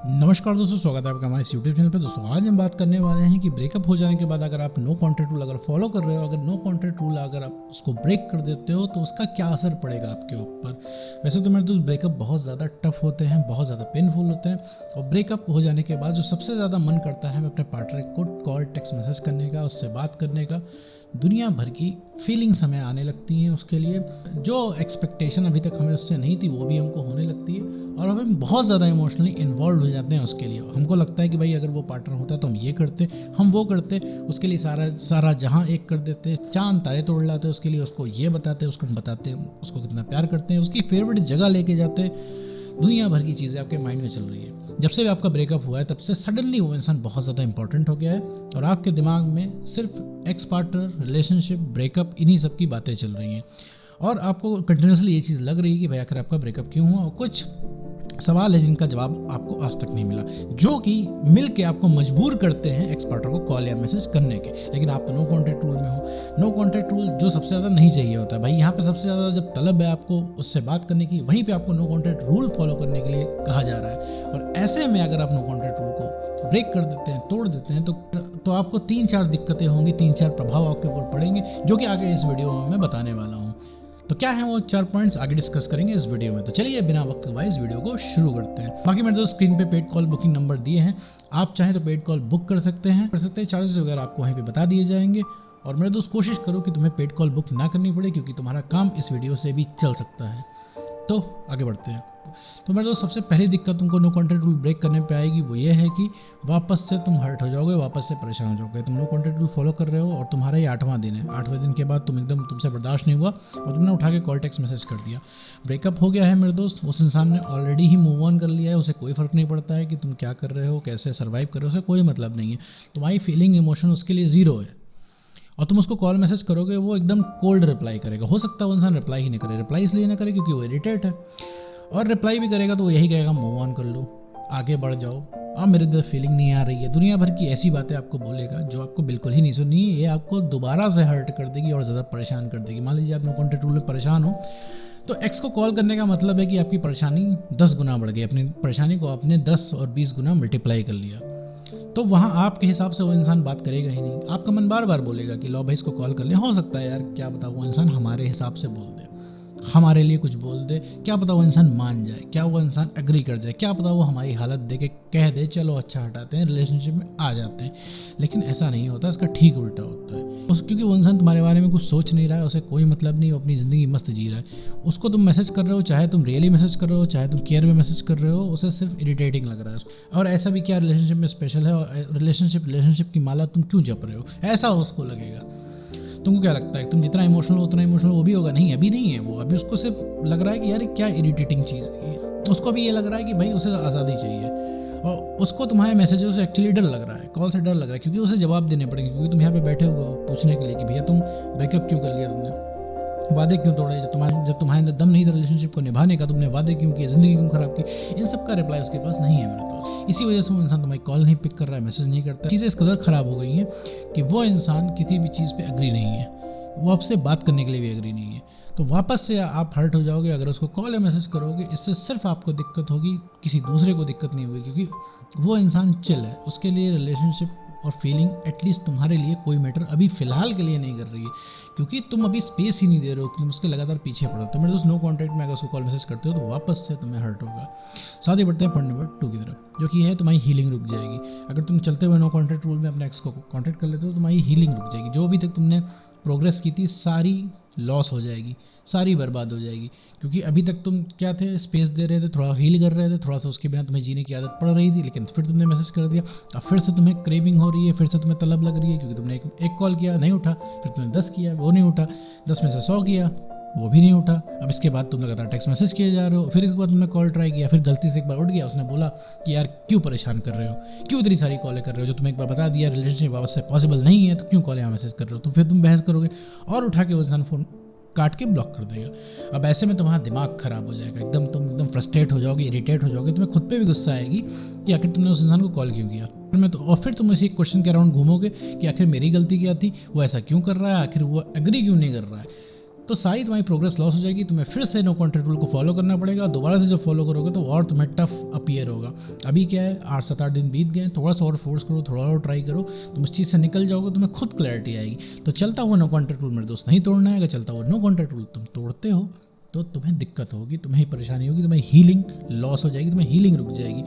नमस्कार दोस्तों, स्वागत है आपका हमारे इस यूट्यूब चैनल पे। दोस्तों आज हम बात करने वाले हैं कि ब्रेकअप हो जाने के बाद अगर आप नो कॉन्टैक्ट रूल अगर फॉलो कर रहे हो, अगर नो कॉन्टैक्ट रूल अगर आप उसको ब्रेक कर देते हो तो उसका क्या असर पड़ेगा आपके ऊपर। वैसे तो मेरे दोस्त ब्रेकअप बहुत ज़्यादा टफ होते हैं, बहुत ज़्यादा पेनफुल होते हैं। और ब्रेकअप हो जाने के बाद जो सबसे ज़्यादा मन करता है अपने पार्टनर को कॉल टेक्स्ट मैसेज करने का, उससे बात करने का। दुनिया भर की फीलिंग्स हमें आने लगती हैं उसके लिए। जो एक्सपेक्टेशन अभी तक हमें उससे नहीं थी वो भी हमको होने लगती है और हम बहुत ज़्यादा इमोशनली इन्वॉल्व हो जाते हैं उसके लिए। हमको लगता है कि भाई अगर वो पार्टनर होता तो हम ये करते, हम वो करते, उसके लिए सारा जहां एक कर देते, चांद तारे तोड़ लाते उसके लिए, उसको ये बताते, उसको बताते उसको कितना प्यार करते हैं, उसकी फेवरेट जगह लेके जाते। दुनिया भर की चीज़ें आपके माइंड में चल रही है। जब से आपका ब्रेकअप हुआ है तब से सडनली वो इंसान बहुत ज़्यादा इंपॉर्टेंट हो गया है और आपके दिमाग में सिर्फ एक्स पार्टनर, रिलेशनशिप, ब्रेकअप, इन्हीं सब की बातें चल रही हैं। और आपको कंटिन्यूसली ये चीज़ लग रही है कि भाई आखिर आपका ब्रेकअप क्यों हुआ। और कुछ सवाल है जिनका जवाब आपको आज तक नहीं मिला, जो कि मिल के आपको मजबूर करते हैं एक्स पार्टनर को कॉल या मैसेज करने के। लेकिन आप तो नो कॉन्टैक्ट रूल में हो। नो कॉन्टैक्ट रूल जो सबसे ज़्यादा नहीं चाहिए होता है भाई, यहाँ पे सबसे ज़्यादा जब तलब है आपको उससे बात करने की, वहीं पे आपको नो कॉन्टैक्ट रूल फॉलो करने के लिए कहा जा रहा है। और ऐसे में अगर आप नो कॉन्टैक्ट रूल को ब्रेक कर देते हैं, तोड़ देते हैं, तो आपको 3-4 दिक्कतें होंगी, 3-4 प्रभाव आपके ऊपर पड़ेंगे, जो कि आगे इस वीडियो में मैं बताने वाला हूँ। तो क्या है वो 4 पॉइंट्स आगे डिस्कस करेंगे इस वीडियो में। तो चलिए बिना वक्त गवाए इस वीडियो को शुरू करते हैं। बाकी मेरे दोस्त स्क्रीन पे पेड कॉल बुकिंग नंबर दिए हैं, आप चाहें तो पेड कॉल बुक कर सकते हैं। चार्जेस वगैरह आपको वहीं पे बता दिए जाएंगे। और मेरे दोस्त कोशिश करो कि तुम्हें पेड कॉल बुक ना करनी पड़े, क्योंकि तुम्हारा काम इस वीडियो से भी चल सकता है। तो आगे बढ़ते हैं। तो मेरे दोस्त सबसे पहली दिक्कत तुमको नो कॉन्टैक्ट रूल ब्रेक करने पे आएगी, वो ये है कि वापस से तुम हर्ट हो जाओगे, वापस से परेशान हो जाओगे। तुम नो कॉन्टैक्ट रूल फॉलो कर रहे हो और तुम्हारा ये 8वां दिन है। 8वें दिन के बाद तुमसे बर्दाश्त नहीं हुआ और तुमने उठा के कॉल टेक्स्ट मैसेज कर दिया। ब्रेकअप हो गया है मेरे दोस्त, उस इंसान ने ऑलरेडी ही मूव ऑन कर लिया है। उसे कोई फ़र्क नहीं पड़ता है कि तुम क्या कर रहे हो, कैसे सर्वाइव कर रहे हो, उसे कोई मतलब नहीं है। तुम्हारी फीलिंग, इमोशन उसके लिए ज़ीरो है। और तुम उसको कॉल मैसेज करोगे वो एकदम कोल्ड रिप्लाई करेगा। हो सकता है वो इंसान रिप्लाई ही नहीं करे। रिप्लाई इसलिए ना करे क्योंकि वो इरिटेट है, और रिप्लाई भी करेगा तो वो यही कहेगा मूव ऑन कर लो, आगे बढ़ जाओ, अब मेरे दिल फीलिंग नहीं आ रही है। दुनिया भर की ऐसी बातें आपको बोलेगा जो आपको बिल्कुल ही नहीं सुननी है। ये आपको दोबारा से हर्ट कर देगी और ज़्यादा परेशान कर देगी। मान लीजिए आप नो कॉन्टैक्ट रूल में परेशान हो, तो एक्स को कॉल करने का मतलब है कि आपकी परेशानी 10 गुना बढ़ गई। अपनी परेशानी को आपने 10 और 20 गुना मल्टीप्लाई कर लिया। तो वहाँ आपके हिसाब से वो इंसान बात करेगा ही नहीं। आपका मन बार बार बोलेगा कि लो भाई इसको कॉल कर ले। हो सकता है यार, क्या पता वो इंसान हमारे हिसाब से बोल दे, हमारे लिए कुछ बोल दे, क्या पता वो इंसान मान जाए, क्या वो इंसान एग्री कर जाए, क्या पता वो हमारी हालत देख के कह दे चलो अच्छा हटाते हैं, रिलेशनशिप में आ जाते हैं। लेकिन ऐसा नहीं होता, इसका ठीक उल्टा होता है। क्योंकि वो इंसान तुम्हारे बारे में कुछ सोच नहीं रहा है, उसे कोई मतलब नहीं, वो अपनी ज़िंदगी मस्त जी रहा है। उसको तुम मैसेज कर रहे हो, चाहे तुम रियली मैसेज कर रहे हो, चाहे तुम केयर में मैसेज कर रहे हो, उसे सिर्फ इरिटेटिंग लग रहा है। और ऐसा भी क्या रिलेशनशिप में स्पेशल है, और रिलेशनशिप की माला तुम क्यों जप रहे हो, ऐसा उसको लगेगा। तुमको क्या लगता है तुम जितना इमोशनल हो उतना इमोशनल वो भी होगा? नहीं, अभी नहीं है वो। अभी उसको सिर्फ लग रहा है कि यार क्या इरिटेटिंग चीज़ है। उसको भी ये लग रहा है कि भाई उसे आज़ादी चाहिए, और उसको तुम्हारे मैसेजों से एक्चुअली डर लग रहा है, कॉल से डर लग रहा है, क्योंकि उसे जवाब देने पड़ेंगे। क्योंकि तुम यहाँ पे बैठे हो पूछने के लिए कि भैया तुम ब्रेकअप क्यों कर लिया, तुमने वादे क्यों तोड़े, जब तुम्हारे अंदर दम नहीं था रिलेशनशिप को निभाने का, तुमने वादे क्यों किए, ज़िंदगी क्यों खराब की। इन सब का रिप्लाई उसके पास नहीं है मेरे दोस्त। इसी वजह से वो इंसान तुम्हारी कॉल नहीं पिक कर रहा है, मैसेज नहीं करता। चीज़ें इस कदर ख़राब हो गई हैं कि वो इंसान किसी भी चीज़ पे एग्री नहीं है, वो आपसे बात करने के लिए भी एग्री नहीं है। तो वापस से आप हर्ट हो जाओगे अगर उसको कॉल या मैसेज करोगे। इससे सिर्फ आपको दिक्कत होगी, किसी दूसरे को दिक्कत नहीं होगी, क्योंकि वो इंसान चिल है। उसके लिए रिलेशनशिप और फीलिंग एटलीस्ट तुम्हारे लिए कोई मैटर अभी फ़िलहाल के लिए नहीं कर रही है, क्योंकि तुम अभी स्पेस ही नहीं दे रहे हो, तुम उसके लगातार पीछे पड़ो। तो मेरे दोस्त नो कॉन्टैक्ट में अगर उसको कॉल मैसेज करते हो तो वापस से तुम्हें हर्ट होगा। साथ ही बढ़ते हैं पॉइंट नंबर 2 की तरफ, जो कि है तुम्हारी हीलिंग रुक जाएगी। अगर तुम चलते हुए नो कॉन्टैक्ट रूल में अपने एक्स को कॉन्टैक्ट कर लेते हो तो तुम्हारी हीलिंग रुक जाएगी। जो अभी तक तुमने प्रोग्रेस की थी सारी लॉस हो जाएगी, सारी बर्बाद हो जाएगी। क्योंकि अभी तक तुम क्या थे, स्पेस दे रहे थे, थोड़ा हील कर रहे थे, थोड़ा सा उसके बिना तुम्हें जीने की आदत पड़ रही थी। लेकिन फिर तुमने मैसेज कर दिया, अब फिर से तुम्हें क्रेविंग हो रही है, फिर से तुम्हें तलब लग रही है, क्योंकि तुमने एक कॉल किया नहीं उठा, फिर तुमने 10 किया वो नहीं उठा, 10 में से 100 किया वो भी नहीं उठा। अब इसके बाद तुम लगातार टेक्स्ट मैसेज किए जा रहे हो, फिर इसके बाद तुमने कॉल ट्राई किया, फिर गलती से एक बार उठ गया, उसने बोला कि यार क्यों परेशान कर रहे हो, क्यों इतनी सारी कॉलें कर रहे हो, जो तुम्हें एक बार बता दिया रिलेशनशिप वापस से पॉसिबल नहीं है, तो क्यों कॉल या मैसेज कर रहे हो। तो फिर तुम बहस करोगे और उठा के वो इंसान फ़ोन काट के ब्लॉक कर देगा। अब ऐसे में तुम्हारा दिमाग खराब हो जाएगा, तुम एकदम फ्रस्ट्रेट हो जाओगे, इरिटेट हो जाओगे, तुम्हें खुद पे भी गुस्सा आएगी कि आखिर तुमने उस इंसान को कॉल क्यों किया। और फिर तुम इसी क्वेश्चन के अराउंड घूमोगे कि आखिर मेरी गलती क्या थी, वो ऐसा क्यों कर रहा है, आखिर वो एग्री क्यों नहीं कर रहा है। तो सारी तुम्हारी प्रोग्रेस लॉस हो जाएगी। तुम्हें फिर से नो कॉन्ट्रैक्ट रूल को फॉलो करना पड़ेगा। दोबारा से जब फॉलो करोगे तो और तुम्हें टफ अपीयर होगा। अभी क्या है, 8-7-8 दिन बीत गए, थोड़ा सा और फोर्स करो, थोड़ा और ट्राई करो, तुम इस चीज़ से निकल जाओगे, तुम्हें खुद क्लैरिटी आएगी। तो चलता हुआ नो कॉन्ट्रैक्ट रूल मेरे दोस्त नहीं तोड़ना है। अगर चलता हुआ नो कॉन्ट्रैक्ट रूल तुम तोड़ते हो तो तुम्हें दिक्कत होगी, तुम्हें ही परेशानी होगी, तुम्हें हीलिंग लॉस हो जाएगी, तुम्हें हीलिंग रुक जाएगी।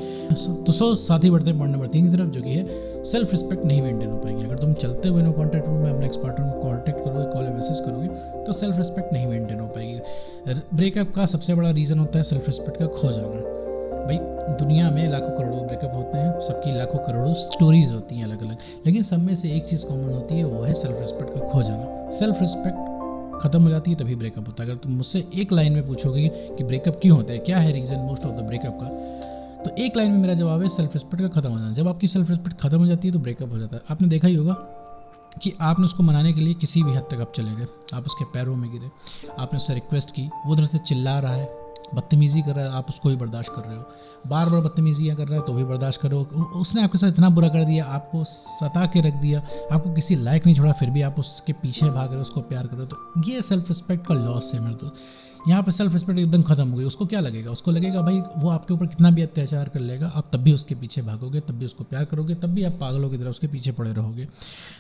तो साथ ही बढ़ते हैं पॉइंट नंबर 3 की तरफ, जो कि है सेल्फ रिस्पेक्ट नहीं मेंटेन हो पाएगी। अगर तुम चलते हुए नो कॉन्टैक्ट रूल में अपने एक्स पार्टनर को कॉन्टैक्ट करोगे, कॉल या मैसेज करोगे, तो सेल्फ रिस्पेक्ट नहीं मेंटेन हो पाएगी। ब्रेकअप का सबसे बड़ा रीज़न होता है सेल्फ रिस्पेक्ट का खो जाना। भाई दुनिया में लाखों करोड़ों ब्रेकअप होते हैं, सबकी लाखों करोड़ों स्टोरीज होती हैं अलग अलग, लेकिन सब में से एक चीज़ कॉमन होती है, वो है सेल्फ रिस्पेक्ट का खो जाना। सेल्फ रिस्पेक्ट खत्म हो जाती है तभी ब्रेकअप होता है। अगर तुम मुझसे एक लाइन में पूछोगे कि ब्रेकअप क्यों होता है, क्या है reason most of the breakup का, तो एक लाइन में मेरा जवाब है सेल्फ रिस्पेक्ट का खत्म हो जाना। जब आपकी सेल्फ रिस्पेक्ट खत्म हो जाती है तो ब्रेकअप हो जाता है। आपने देखा ही होगा कि आपने उसको मनाने के लिए किसी भी हद तक आप चले गए, आप उसके पैरों में गिरे, आपने उससे रिक्वेस्ट की, वो उधर से चिल्ला रहा है, बदतमीज़ी कर रहा है, आप उसको भी बर्दाश्त कर रहे हो, बार बार बदतमीज़ियाँ कर रहा है तो भी बर्दाश्त करो। उसने आपके साथ इतना बुरा कर दिया, आपको सता के रख दिया, आपको किसी लायक नहीं छोड़ा, फिर भी आप उसके पीछे भाग रहे हो, उसको प्यार करो, तो ये सेल्फ रिस्पेक्ट का लॉस है मेरे दोस्त। यहाँ पर सेल्फ रिस्पेक्ट एकदम खत्म हो गई। उसको क्या लगेगा, उसको लगेगा भाई वो आपके ऊपर कितना भी अत्याचार कर लेगा, आप तब भी उसके पीछे भागोगे, तब भी उसको प्यार करोगे, तब भी आप पागलों की तरह उसके पीछे पड़े रहोगे।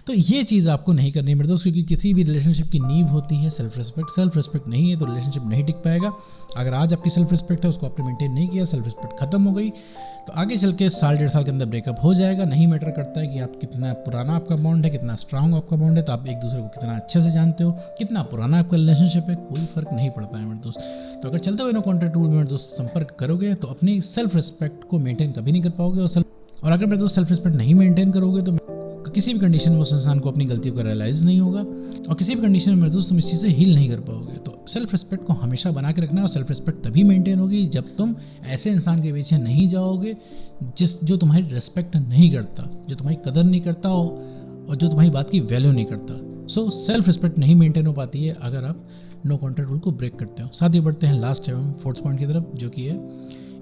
तो ये चीज़ आपको नहीं करनी है मेरे दोस्त, क्योंकि किसी भी रिलेशनशिप की नींव होती है सेल्फ रिस्पेक्ट। सेल्फ रिस्पेक्ट नहीं है तो रिलेशनशिप नहीं टिक पाएगा। अगर आज आपकी सेल्फ रिस्पेक्ट है, उसको आपने मेंटेन नहीं किया, सेल्फ रिस्पेक्ट खत्म हो गई, तो आगे चल के 1.5 साल के अंदर ब्रेकअप हो जाएगा। नहीं मैटर करता है कि आप कितना पुराना आपका बॉन्ड है, कितना स्ट्रांग आपका बॉन्ड है, तो आप एक दूसरे को कितना अच्छे से जानते हो, कितना पुराना आपका रिलेशनशिप है, कोई फर्क नहीं पड़ता है मेरे दोस्त। तो अगर चलते हुए नो कॉन्टैक्ट रूल में मेरे दोस्त संपर्क करोगे तो अपनी सेल्फ रिस्पेक्ट को मेंटेन कभी नहीं कर पाओगे। और अगर मेरे दोस्त सेल्फ रिस्पेक्ट नहीं मेंटेन करोगे तो किसी भी कंडीशन में उस इंसान को अपनी गलतियों का रियलाइज़ नहीं होगा, और किसी भी कंडीशन में मेरे दोस्त तुम इस चीज़ से हील नहीं कर पाओगे। तो सेल्फ रिस्पेक्ट को हमेशा बना के रखना है, और सेल्फ रिस्पेक्ट तभी मेंटेन होगी जब तुम ऐसे इंसान के पीछे नहीं जाओगे जो तुम्हारी रिस्पेक्ट नहीं करता, जो तुम्हारी कदर नहीं करता और जो तुम्हारी बात की वैल्यू नहीं करता। सो सेल्फ रिस्पेक्ट नहीं मेंटेन हो पाती है अगर आप नो कॉन्टैक्ट रूल को ब्रेक करते हो। साथ ही बढ़ते हैं लास्ट एवं 4th पॉइंट की तरफ, जो कि है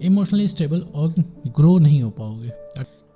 इमोशनली स्टेबल और ग्रो नहीं हो पाओगे।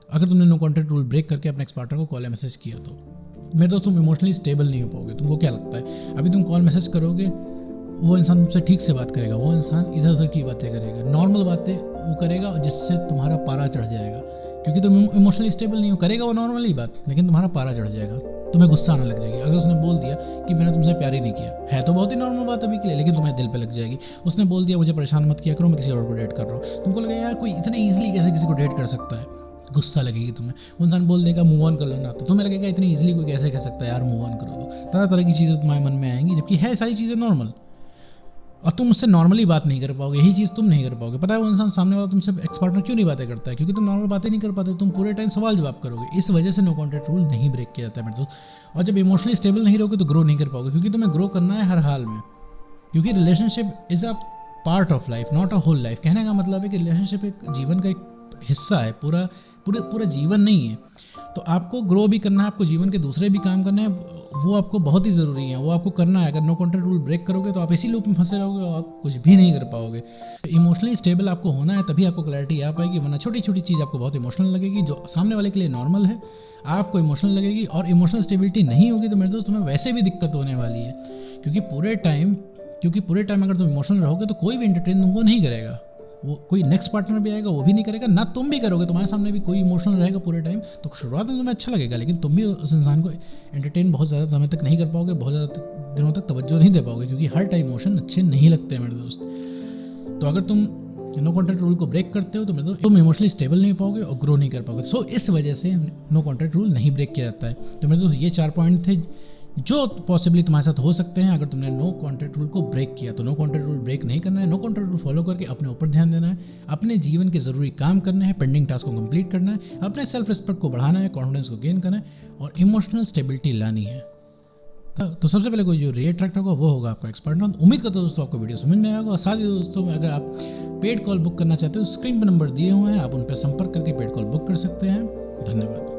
अगर तुमने नो कॉन्टैक्ट रूल ब्रेक करके अपने एक्स पार्टनर को कॉल या मैसेज किया तो मेरे दोस्त तुम इमोशनली स्टेबल नहीं हो पाओगे। तुमको क्या लगता है, अभी तुम कॉल मैसेज करोगे, वो इंसान तुमसे ठीक से बात करेगा, वो इंसान इधर उधर की बातें करेगा, नॉर्मल बातें वो करेगा जिससे तुम्हारा पारा चढ़ जाएगा, क्योंकि तुम इमोशनली स्टेबल नहीं हो। करेगा वो नॉर्मली बात, लेकिन तुम्हारा पारा चढ़ जाएगा, तुम्हें गुस्सा आने लग जाएगी। अगर उसने बोल दिया कि मैंने तुमसे प्यार ही नहीं किया, है तो बहुत ही नॉर्मल बात अभी के लिए, लेकिन तुम्हें दिल पे लग जाएगी। उसने बोल दिया मुझे परेशान मत किया करो, मैं किसी और को डेट कर रहा हूँ, तुमको लगेगा यार कोई इतने ईजिली कैसे किसी को डेट कर सकता है, गुस्सा लगेगी तुम्हें। वो इंसान बोल देगा मूव ऑन कर लो ना, तो तुम्हें लगेगा इतनी इजीली कोई कैसे कह सकता है यार मूव ऑन करो। तो तरह तरह की चीज़ें तुम्हारे मन में आएंगी, जबकि है सारी चीज़ें नॉर्मल, और तुम उससे नॉर्मली बात नहीं कर पाओगे। यही चीज़ तुम नहीं कर पाओगे। पता है वो इंसान सामने वाला तुमसे एक्स पार्टनर क्यों नहीं बातें करता है, क्योंकि तुम नॉर्मल बातें नहीं कर पाते, तुम पूरे टाइम सवाल जवाब करोगे। इस वजह से नो कॉन्टैक्ट रूल नहीं ब्रेक किया जाता है मेरे दोस्त। और जब इमोशनली स्टेबल नहीं रहोगे तो ग्रो नहीं कर पाओगे, क्योंकि तुम्हें ग्रो करना है हर हाल में, क्योंकि relationship is a part of life, not a whole life. कहने का मतलब है कि रिलेशनशिप एक जीवन का एक हिस्सा है, पूरा जीवन नहीं है। तो आपको ग्रो भी करना है, आपको जीवन के दूसरे भी काम करने हैं, वो आपको बहुत ही ज़रूरी है, वो आपको करना है। अगर नो कॉन्टैक्ट रूल ब्रेक करोगे तो आप इसी लूप में फंसे रहोगे और आप कुछ भी नहीं कर पाओगे। इमोशनली स्टेबल आपको होना है, तभी आपको क्लैरिटी आ पाएगी, वरना छोटी छोटी चीज़ आपको बहुत इमोशनल लगेगी, जो सामने वाले के लिए नॉर्मल है आपको इमोशनल लगेगी। और इमोशनल स्टेबिलिटी नहीं होगी तो मेरे दोस्त तुम्हें वैसे भी दिक्कत होने वाली है, क्योंकि पूरे टाइम अगर तुम इमोशनल रहोगे तो कोई भी एंटरटेन तुमको नहीं करेगा, वो कोई नेक्स्ट पार्टनर भी आएगा वो भी नहीं करेगा, ना तुम भी करोगे। तुम्हारे सामने भी कोई इमोशनल रहेगा पूरे टाइम, तो शुरुआत में तुम्हें अच्छा लगेगा, लेकिन तुम भी उस इंसान को एंटरटेन बहुत ज़्यादा समय तक नहीं कर पाओगे, बहुत ज़्यादा दिनों तक तवज्जो नहीं दे पाओगे, क्योंकि हर टाइम इमोशन अच्छे नहीं लगते हैं मेरे दोस्त। तो अगर तुम नो कॉन्टैक्ट रूल को ब्रेक करते हो तो मेरे दोस्त तुम इमोशनली स्टेबल नहीं पाओगे और ग्रो नहीं कर पाओगे। सो इस वजह से नो कॉन्टैक्ट रूल नहीं ब्रेक किया जाता है। तो मेरे दोस्त ये 4 पॉइंट थे जो पॉसिबली तुम्हारे साथ हो सकते हैं अगर तुमने नो कॉन्टैक्ट रूल को ब्रेक किया। तो नो कॉन्टैक्ट रूल ब्रेक नहीं करना है, नो कॉन्टैक्ट रूल फॉलो करके अपने ऊपर ध्यान देना है, अपने जीवन के ज़रूरी काम करने हैं, पेंडिंग टास्क को कंप्लीट करना है, अपने सेल्फ रिस्पेक्ट को बढ़ाना है, कॉन्फिडेंस को गेन करना है और इमोशनल स्टेबिलिटी लानी है। तो सबसे पहले कोई जो रिएट्रैक्ट होगा वो होगा आपका एक्स पार्टनर। उम्मीद करता हूँ दोस्तों आपको वीडियो समझ में आएगा। और साथ ही दोस्तों अगर आप पेड कॉल बुक करना चाहते हो, स्क्रीन पर नंबर दिए हुए हैं, आप उन पर संपर्क करके पेड कॉल बुक कर सकते हैं। धन्यवाद।